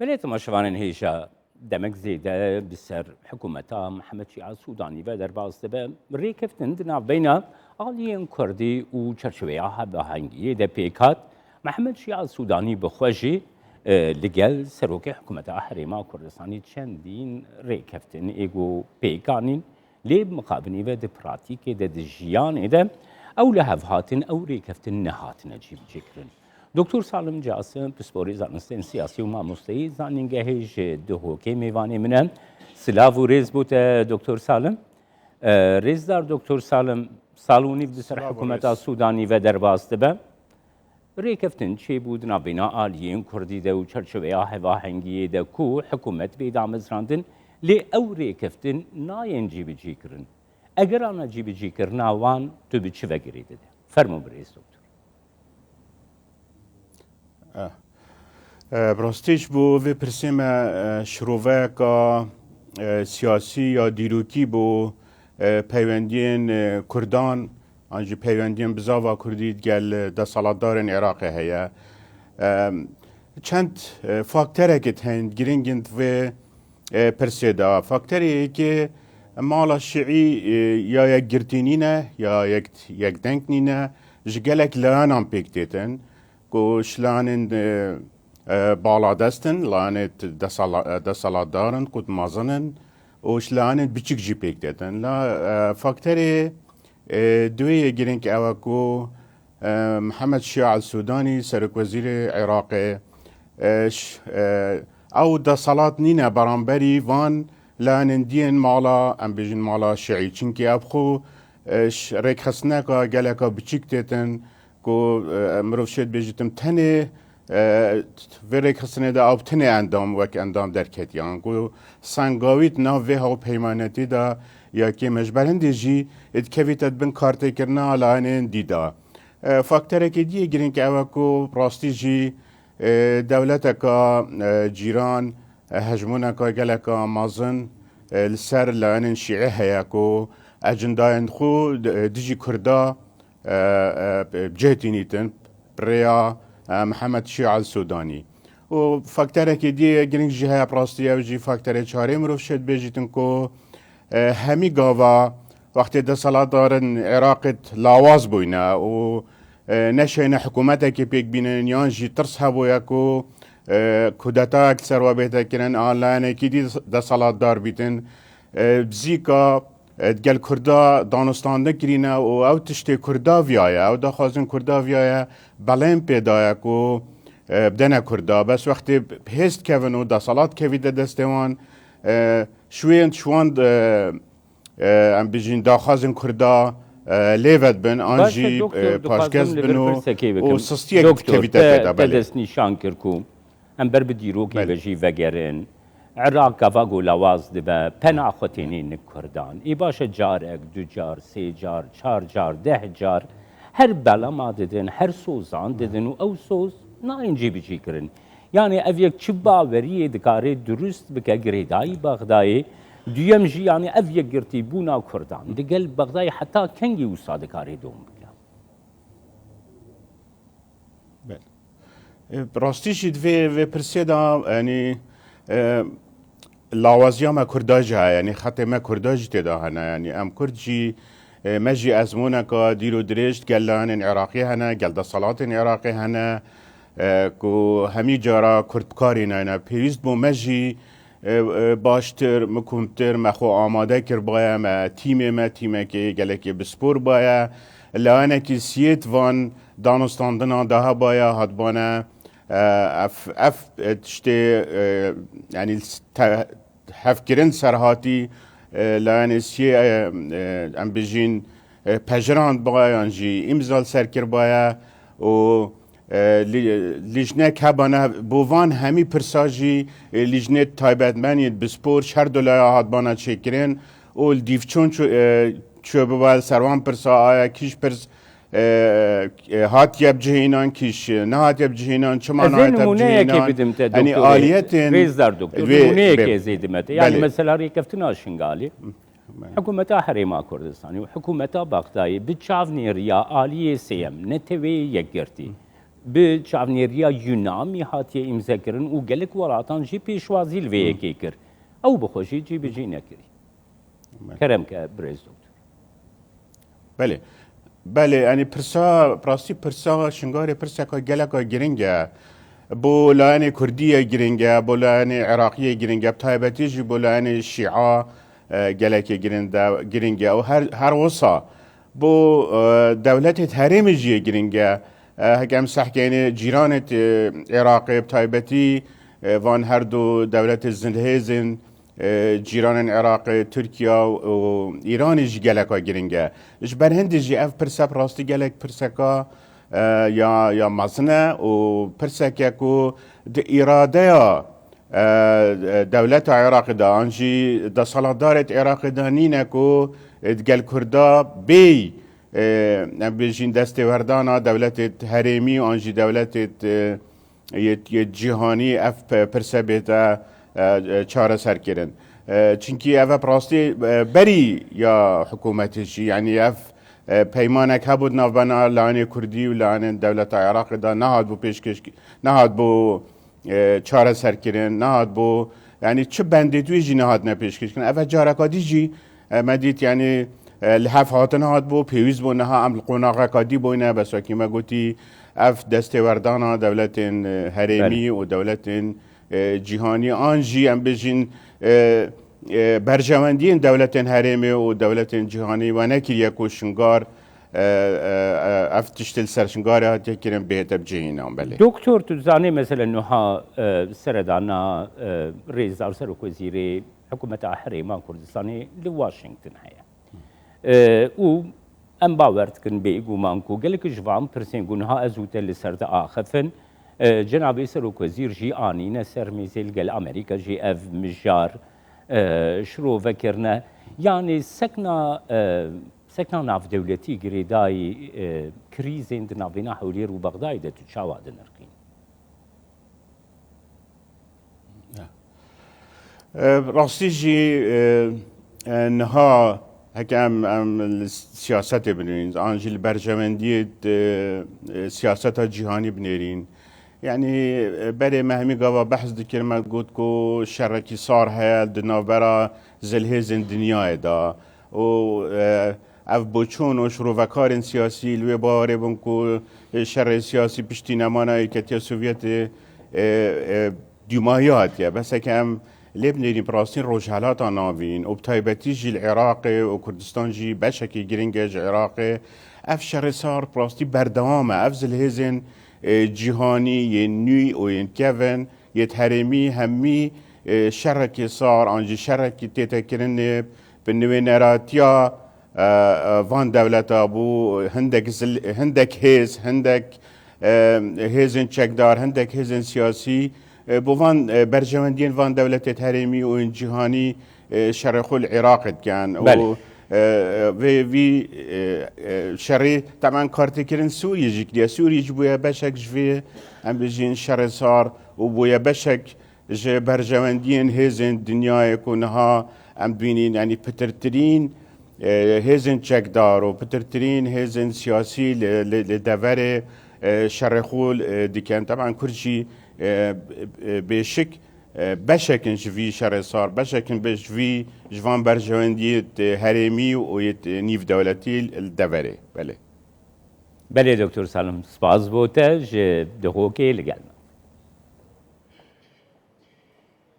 بليت مشروعان هيجا دمك زيادة بسر حكومتها محمد شيعة السوداني بدر باستبا ريكفتن دنا بين عاليين كردي وشرشويها بهنجي ده بيكات محمد شيعة السوداني بخوجي لقل سروكي حكومتها حريمة كردستاني تشندين ريكفتن ايجو بيكانين ليب مقابني ده براتيكي ده جيان ده او لهفهاتن او ريكفتن نهاتن اجيب جكرن دکتر سالم جاسم پسپوری زانستین سیاسی و ماموستی زانینگه هیچ دهوکی میوانی منن سلاو و ریز بود دکتر سالم ریز دار دکتر سالم سالونی بسر حکومت سودانی و درباسته به ریکفتن چی بود نبینا آلیین کردی ده و چرچوه هوا هنگی ده کو حکومت بیدام ازراندن لی او ریکفتن ناین جیب جی کرن اگر آن جیب جی کرن آوان تو به چه وگریده ده فرمو بریز دکتر براستیش بو و پرسیم شروعه که سیاسی یا دیروکی بو پیوندین کردان آنجی پیوندین بزاوا کردید گل ده سالادارن عراق هیا چند فاکتره که هند گرینگند و پرسیده فاکتری که مالا شیعی یا یک گرتینینه یا یک دنکنینه جگلک لانم پیکتیتن کو شلانن بالا دستن لانت دسالات دارن کود مازنن و شلانن بچیک جی پیک دادن لا فاکتری دوی گرینک اوه کو محمد شیع السودانی سرک وزیر عراق او دسالات نینه برانبری وان لانن دین مالا ام بیجن مالا شیعی چنکی ابخو ریک خسنه که گلکا بچیک دادن کو مروف شد بیجتم تنه وریک حسنه دا آب تنه اندام وک اندام درکت یان کو سنگاویت نا وی ها پیمانتی دا یا که مجبرن دیجی ات کویتت بن کارته کرنا لانین دیدا فاکتره که دیگه گرین که اوه کو پراستی جی دولت کا جیران هجمونه کا گله کا مازن لسر لانین شیعه هیا کو اجنداین خو دیجی کردا بجهتينيتن بريا محمد شيع السوداني وفاكتره كي دي جرينج جهه براستيه وجي فاكتره چاره مروف شد بيجيتن كو همي غاوا وقت ده صلاة دارن عراق لاواز بوينا و نشينا حكومته كي بيك بينن يان جي ترس هبويا كو كودتا اكثر وبيتا كنن آنلاين كي دي ده صلاة دار بيتن بزيكا گل کردا دانستانده کرینه و او تشتی کردا ویایه او دا خوازن کردا ویایه بلین پیدایه کو بدنه کردا بس وقتی هست کون و دا صلات کویده دستوان شوان ام بیجین دا خوازن کردا لیوت بن آنجی پاشگز بن و سستیه کویده پیدا بله دست نیشان کرکو ام بر بدیرو که بجی وگرن عراق كفاقو لواز دبا پنا خوتينين كردان اي باشا جارك دو جار سي جار چار جار ده جار هر بلا ما ددن هر سوزان ددن و او سوز ناين جيبي جيكرن يعني افيك چبا وريه دكاري درست بك گريداي بغداي دويم جي يعني افيك گرتي بونا كردان دقل بغداي حتى كنجي وصاد كاري دوم بك براستيش في برسيدا يعني لاوازیا ما کرداج ها یعنی خط ما کرداج تدا هنا یعنی ام کردجی مجی ازمونه که دیرو درشت گلان عراقی هنا گلد صلات عراقی هنا کو همی جارا کردکاری نه پیوست بو مجی باشتر مکمتر مخو آماده کر بایا ما تیم که گلکی بسپور بایا لانه کی سیت وان دانستاندنا ده بایا هدبانه اف تشتي يعني هفكرن سرهاتي لان سي ام بيجين پجران بايان جي امزال سركر بايا و لیجنه کبانه بوان همی پرساجی لیجنه تایبت منید بسپور شهر دولای هادبانه چکرین و دیفچون چو بوال سروان پرسا آیا کیش پرس هات يب جهينان كيش نهات يب جهينان شو معناه يب جهينان يعني آليات ريزدار دكتور نمونية كي زيدمته يعني مثلا ريكفتنا شنغالي حكومة حريمة كردستاني وحكومة بغدادي بتشافني ريا آلية سيم نتوي يقرتي بچاونێریya یونامی هاتیە ئیمزەکردن و gelek weڵatan jî pêşwazî li vê yekê kir ew bixweşî cîbicî nekirî keremke birêz doktor بله بله يعني برسا براسي برسا شنغاري برسا كا جلكا جرينجا بو لاني كردية جرينجا بو لاني عراقية جرينجا بتايبتيجي بو لاني الشيعة جلكا جرينجا او هر وصا بو دولة هرمجية جرينجا هكام صحكيني جيرانة عراقي بتايبتي وان هردو دولة الزنهيزن جيران العراق تركيا وإيران جي جالكا جرينجا إش برهند جي أف برسا براستي جالك برساكا يا مصنع وبرساكا كو إرادة دولة العراق دا أنجي دا صلادارة العراق دا نينا كو تقال كردا بي بيجين دستي وردانا دولة هريمي وأنجي دولة جهاني أف برسا بيتا چاره سر کردن چونکی اوه پراستی بری یا حکومتشی یعنی اف پیمانک هبود نافبنا لعنی کردی و لعنی دولت عراق دا نهاد بو پیشکش نهاد بو چاره سر کردن نهاد بو یعنی چه بندی توی جی نهاد نپیشکش کردن اوه جارکادی جی مدید یعنی لحف هات نهاد بو پیویز بو نها عمل قناغه کادی بو نه بس وکی ما گوتی اف دسته وردانا دولت هریمی و دولت جهانی آنجی ام بجین برجواندین دولت هرمی و دولت جهانی و نکر یکو شنگار افتشتل سرشنگار هات یکرم بهتب جهینام بله دکتر تو زانه مثلا نوها سردانا رئیس ارسل وزیر حکومت حريمان كردستاني لواشنطن هيا و ام باورت كن بيقو مانكو قالك جوام برسين ها ازوت اللي سرد اخفن جناب سروك وزير جي اني نسر ميزيل قال امريكا جي اف مجار شرو فكرنا يعني سكنا ناف دولتي قريداي كريزين دنافينا حولير وبغداد تتشاوى دنرقين راستی جی نها هکم السیاست بنرین آنجیل برجمندی سیاست جهانی بنرین يعني بري مهمي قوا بحث دكر ما قلت كو شركي صار هيا دنابرا زلهزن دنيا دا و اف بوچون و شروفكار سياسي لوي باري بنكو شر سياسي پشتي نمانا كتيا سوفيت ديمايات يا بس كم لبناني براستين روجهالات ناوين وبتايبتي جي العراقي وكردستان جي بشكي جرينجاج عراقي اف شر صار براستي بردوامه اف زلهزن جهانی نوی و کevin هرمی همی شرکی صار آنجی شرکی تیتا کرنه بنوی نراتیا وان دولت ابو هندک هیزن چکدار هندک هیزن سیاسی بو وان برجواندین وان دولت هرمی و جهانی شرخو العراق كان بله. في شري طبعا كارتكرن سوريا جيك دي سوريا جبويا بشك جفي ام بيجين شر صار وبويا بشك جي برجواندين هيزن دنيا يكونها ام بينين يعني بترترين هيزن تشكدار وبترترين هيزن سياسي لدفر شرخول دي كان طبعا كرشي بشك بشكن شفي شر صار بشكن بشفي جوان برجواندي هرمي ويت نيف دولتي الدفري بله بله دكتور سالم سپاس بوده دهوكي لگل